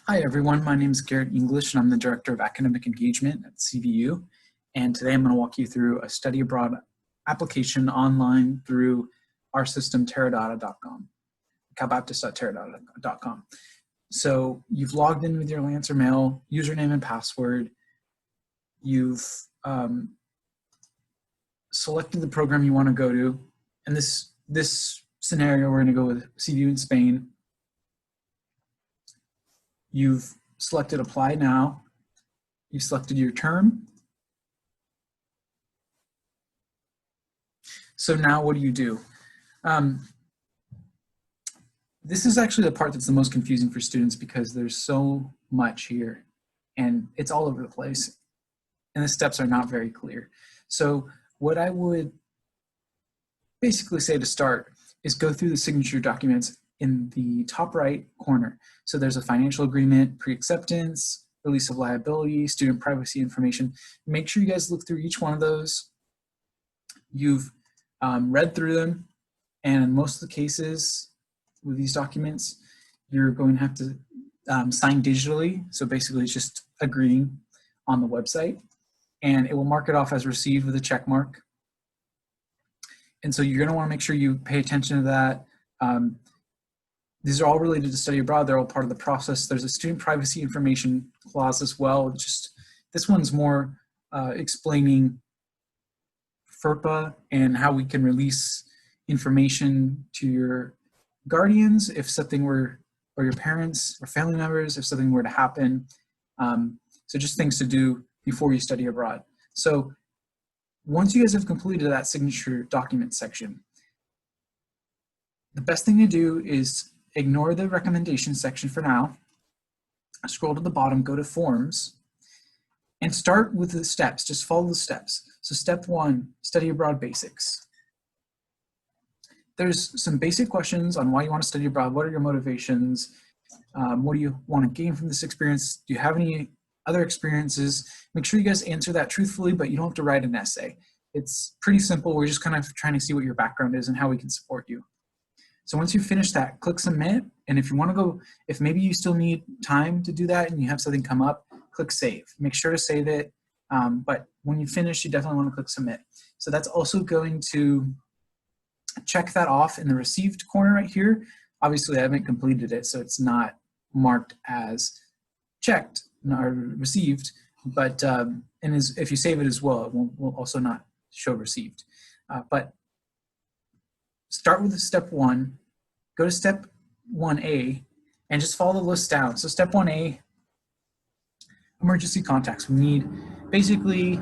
Hi everyone, my name is Garrett English and I'm the Director of Academic Engagement at CVU. And today I'm going to walk you through a study abroad application online through our system, terradotta.com, calbaptist.terradotta.com. So you've logged in with your Lancer Mail, username and password. You've selected the program you want to go to. In this scenario, we're going to go with CVU in Spain. You've selected Apply Now. You've selected your term. So now what do? This is actually the part that's the most confusing for students because there's so much here and it's all over the place and the steps are not very clear. So what I would basically say to start is go through the signature documents in the top right corner. So there's a financial agreement, pre-acceptance, release of liability, student privacy information. Make sure you guys look through each one of those. You've read through them, and in most of the cases with these documents, you're going to have to sign digitally. So basically it's just agreeing on the website, and it will mark it off as received with a check mark. And so you're going to want to make sure you pay attention to that. These are all related to study abroad. They're all part of the process. There's a student privacy information clause as well. This one's more explaining FERPA and how we can release information to your guardians if something were, or your parents or family members, if something were to happen. So just things to do before you study abroad. So once you guys have completed that signature document section, the best thing to do is ignore the recommendation section for now, scroll to the bottom, go to forms, and start with the steps. Just follow the steps. So step 1, study abroad basics. There's some basic questions on why you want to study abroad. What are your motivations? What do you want to gain from this experience? Do you have any other experiences? Make sure you guys answer that truthfully, but you don't have to write an essay. It's pretty simple. We're just kind of trying to see what your background is and how we can support you. So once you finish that, click submit. And if you want to go, if maybe you still need time to do that and you have something come up, click save. Make sure to save it. But when you finish, you definitely want to click submit. So that's also going to check that off in the received corner right here. Obviously, I haven't completed it, so it's not marked as checked or received. But if you save it as well, it will also not show received. But start with step 1, go to step 1A, and just follow the list down. So step 1A, emergency contacts. We need basically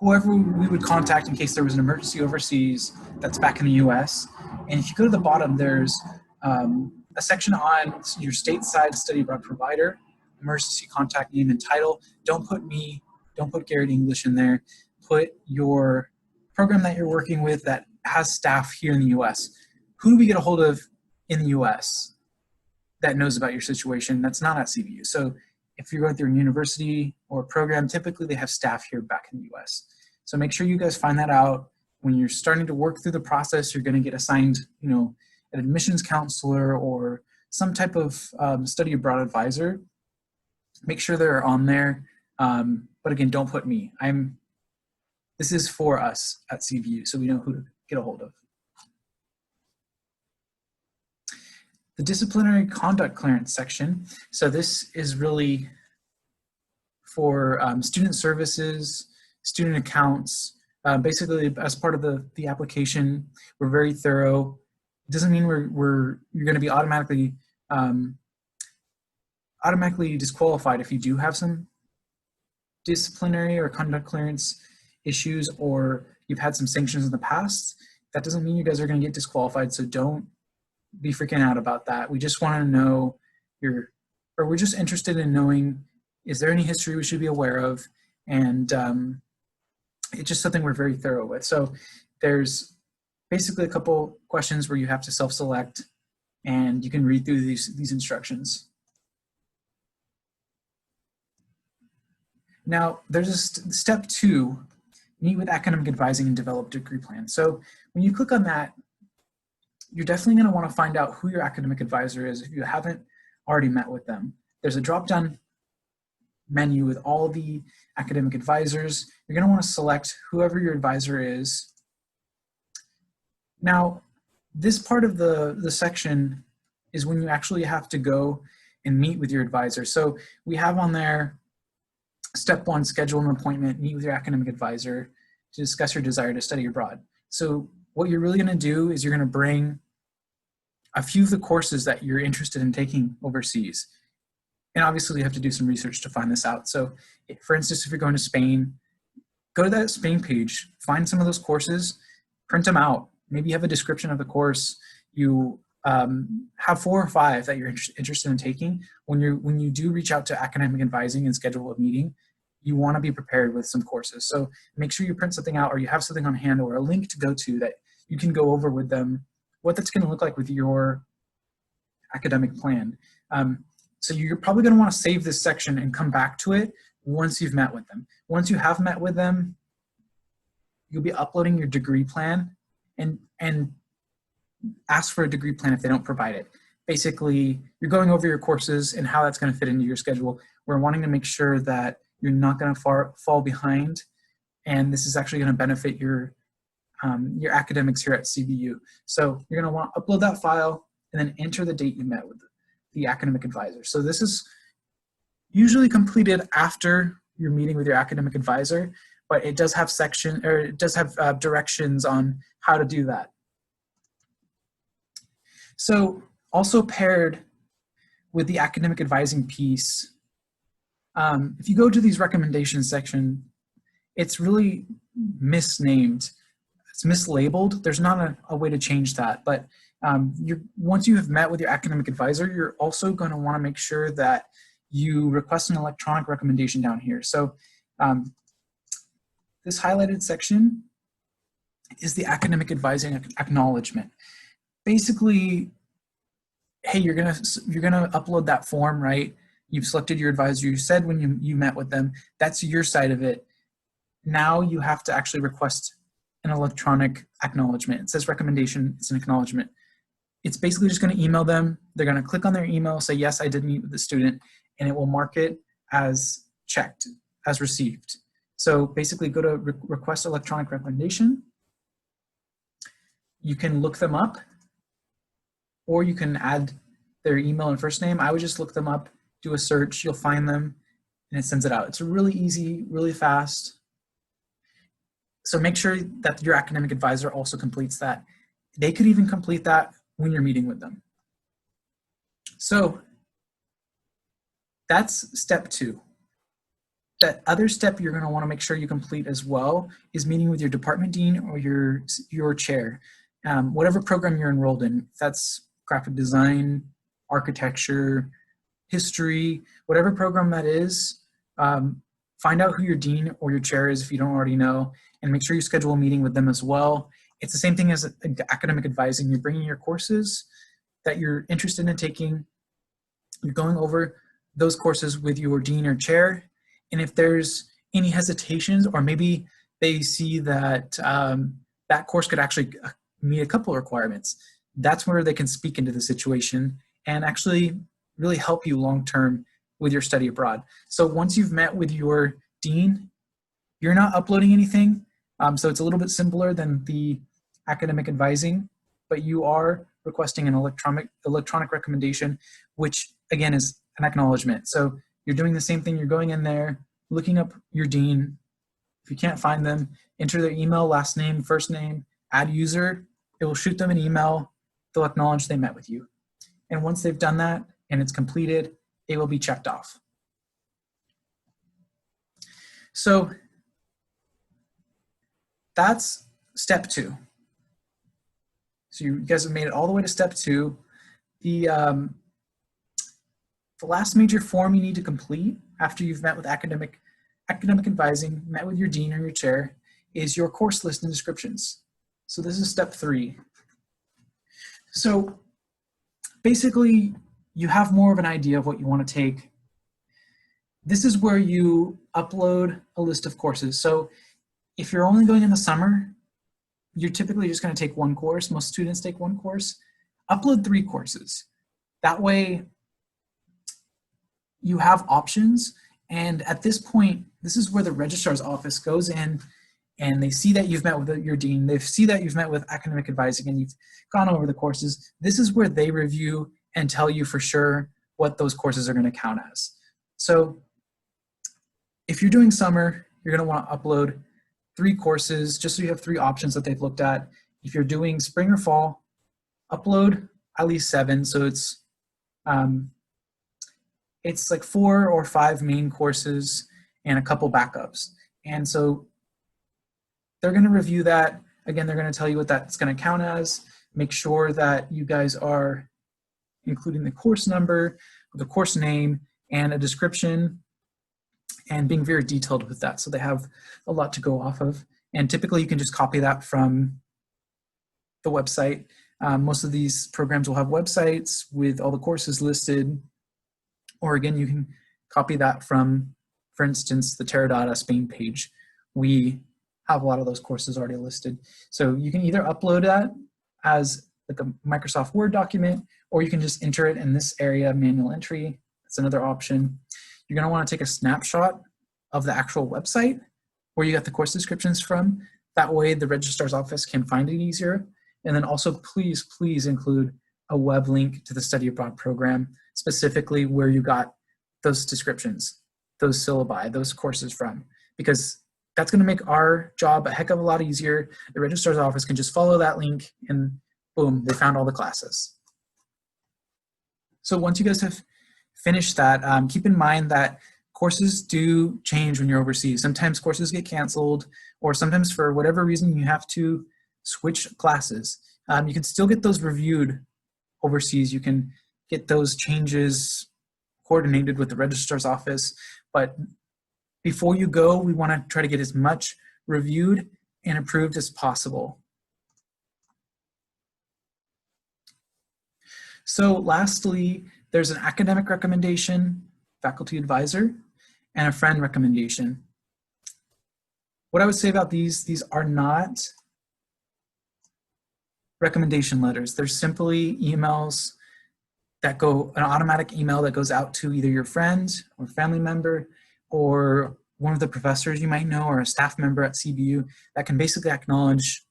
whoever we would contact in case there was an emergency overseas that's back in the US. And if you go to the bottom, there's a section on your stateside study abroad provider, emergency contact name and title. Don't put me, don't put Garrett English in there. Put your program that you're working with that has staff here in the US. Who do we get a hold of in the US that knows about your situation that's not at CVU? So if you're going through a university or a program, typically they have staff here back in the US. So make sure you guys find that out. When you're starting to work through the process, you're going to get assigned, an admissions counselor or some type of study abroad advisor. Make sure they're on there. But again, don't put me. This is for us at CVU, so we know who to get a hold of. The disciplinary conduct clearance section. So this is really for student services, student accounts. Basically, as part of the application, we're very thorough. It doesn't mean you're going to be automatically disqualified if you do have some disciplinary or conduct clearance issues or you've had some sanctions in the past. That doesn't mean you guys are going to get disqualified, so don't be freaking out about that. We just want to know we're just interested in knowing, is there any history we should be aware of? And it's just something we're very thorough with. So there's basically a couple questions where you have to self-select and you can read through these instructions. Now, there's a step 2, meet with academic advising and develop degree plan. So when you click on that, you're definitely going to want to find out who your academic advisor is if you haven't already met with them. There's a drop-down menu with all the academic advisors. You're going to want to select whoever your advisor is. Now, this part of the section is when you actually have to go and meet with your advisor. So we have on there, step 1, schedule an appointment, meet with your academic advisor to discuss your desire to study abroad. So what you're really going to do is you're going to bring a few of the courses that you're interested in taking overseas. And obviously you have to do some research to find this out. So for instance, if you're going to Spain, go to that Spain page, find some of those courses, print them out. Maybe you have a description of the course. You have 4 or 5 that you're interested in taking. When you do reach out to academic advising and schedule a meeting, you want to be prepared with some courses. So make sure you print something out, or you have something on hand, or a link to go to that you can go over with them what that's going to look like with your academic plan. So you're probably going to want to save this section and come back to it once you've met with them. Once you have met with them, you'll be uploading your degree plan and ask for a degree plan if they don't provide it. Basically, you're going over your courses and how that's going to fit into your schedule. We're wanting to make sure that you're not going to fall behind, and this is actually going to benefit your academics here at CBU. So you're going to want to upload that file and then enter the date you met with the academic advisor. So this is usually completed after your meeting with your academic advisor, but it does have directions on how to do that. So also paired with the academic advising piece, if you go to these recommendations section, it's really misnamed. It's mislabeled. There's not a way to change that, but once you have met with your academic advisor, you're also going to want to make sure that you request an electronic recommendation down here. So this highlighted section is the academic advising acknowledgement. Basically, hey, you're gonna upload that form, right? You've selected your advisor. You said when you met with them, that's your side of it. Now you have to actually request an electronic acknowledgement. It says recommendation, it's an acknowledgement. It's basically just going to email them. They're going to click on their email, say, yes, I did meet with the student, and it will mark it as checked, as received. So basically go to request electronic recommendation. You can look them up, or you can add their email and first name. I would just look them up, do a search, you'll find them, and it sends it out. It's really easy, really fast. So make sure that your academic advisor also completes that. They could even complete that when you're meeting with them. So that's step 2. That other step you're going to want to make sure you complete as well is meeting with your department dean or your chair. Whatever program you're enrolled in, if that's graphic design, architecture, history, whatever program that is, find out who your dean or your chair is if you don't already know, and make sure you schedule a meeting with them as well. It's the same thing as academic advising. You're bringing your courses that you're interested in taking. You're going over those courses with your dean or chair. And if there's any hesitations, or maybe they see that that course could actually meet a couple of requirements, that's where they can speak into the situation and actually really help you long-term with your study abroad. So once you've met with your dean, you're not uploading anything. So it's a little bit simpler than the academic advising, but you are requesting an electronic recommendation, which again is an acknowledgement. So you're doing the same thing. You're going in there, looking up your dean. If you can't find them, enter their email, last name, first name, add user. It will shoot them an email. They'll acknowledge they met with you. And once they've done that and it's completed, it will be checked off. So that's step 2. So you guys have made it all the way to step 2. The last major form you need to complete after you've met with academic advising, met with your dean or your chair, is your course list and descriptions. So this is step 3. So basically, you have more of an idea of what you want to take. This is where you upload a list of courses. So if you're only going in the summer, you're typically just going to take one course. Most students take one course. Upload 3 courses. That way you have options. And at this point, this is where the registrar's office goes in and they see that you've met with your dean. They see that you've met with academic advising and you've gone over the courses. This is where they review and tell you for sure what those courses are going to count as. So if you're doing summer, you're going to want to upload 3 courses just so you have 3 options that they've looked at. If you're doing spring or fall, upload at least 7. So it's like 4 or 5 main courses and a couple backups. And so they're going to review that. Again, they're going to tell you what that's going to count as. Make sure that you guys are including the course number, the course name, and a description, and being very detailed with that. So they have a lot to go off of. And typically you can just copy that from the website. Most of these programs will have websites with all the courses listed. Or again, you can copy that from, for instance, the Terra Dotta Spain page. We have a lot of those courses already listed. So you can either upload that as like a Microsoft Word document, or you can just enter it in this area, manual entry. That's another option. You're going to want to take a snapshot of the actual website where you got the course descriptions from. That way the registrar's office can find it easier. And then also please, please include a web link to the study abroad program, specifically where you got those descriptions, those syllabi, those courses from, because that's going to make our job a heck of a lot easier. The registrar's office can just follow that link and boom, they found all the classes. So once you guys have finished that, keep in mind that courses do change when you're overseas. Sometimes courses get canceled, or sometimes for whatever reason you have to switch classes. You can still get those reviewed overseas. You can get those changes coordinated with the registrar's office, but before you go, we want to try to get as much reviewed and approved as possible. So lastly, there's an academic recommendation, faculty advisor, and a friend recommendation. What I would say about these are not recommendation letters. They're simply emails that go, an automatic email that goes out to either your friend or family member or one of the professors you might know or a staff member at CBU that can basically acknowledge,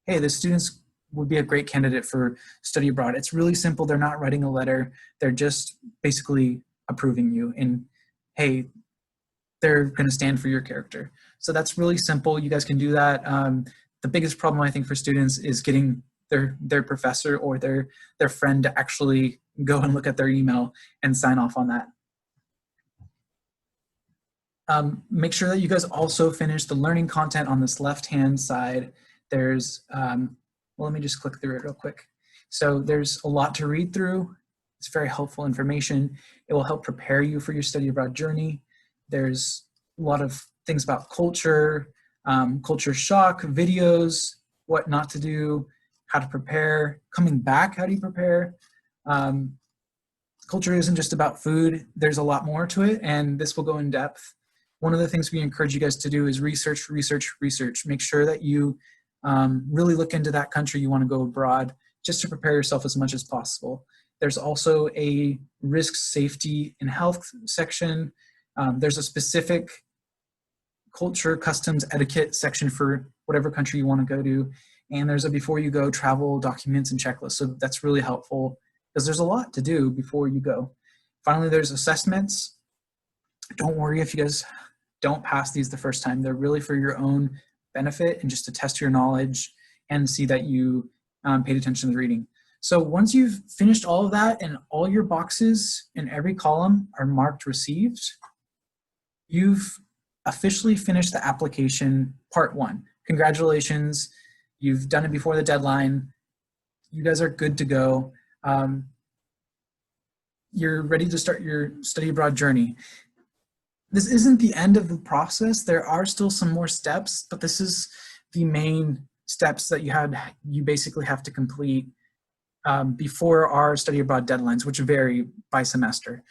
hey, the students would be a great candidate for study abroad. It's really simple. They're not writing a letter. They're just basically approving you and, hey, they're going to stand for your character. So that's really simple. You guys can do that. The biggest problem I think for students is getting their professor or their friend to actually go and look at their email and sign off on that. Make sure that you guys also finish the learning content on this left-hand side. There's, well, let me just click through it real quick. So there's a lot to read through. It's very helpful information. It will help prepare you for your study abroad journey. There's a lot of things about culture, culture shock, videos, what not to do, how to prepare, coming back, how do you prepare? Culture isn't just about food. There's a lot more to it, and this will go in depth. One of the things we encourage you guys to do is research, research, research. Make sure that you really look into that country you want to go abroad just to prepare yourself as much as possible. There's also a risk, safety, and health section. There's a specific culture, customs, etiquette section for whatever country you want to go to. And there's a before you go travel documents and checklists. So that's really helpful because there's a lot to do before you go. Finally, there's assessments. Don't worry if you guys don't pass these the first time. They're really for your own benefit and just to test your knowledge and see that you paid attention to the reading. So once you've finished all of that and all your boxes in every column are marked received, you've officially finished the application part 1. Congratulations, you've done it before the deadline. You guys are good to go. You're ready to start your study abroad journey. This isn't the end of the process. There are still some more steps, but this is the main steps that you basically have to complete before our study abroad deadlines, which vary by semester.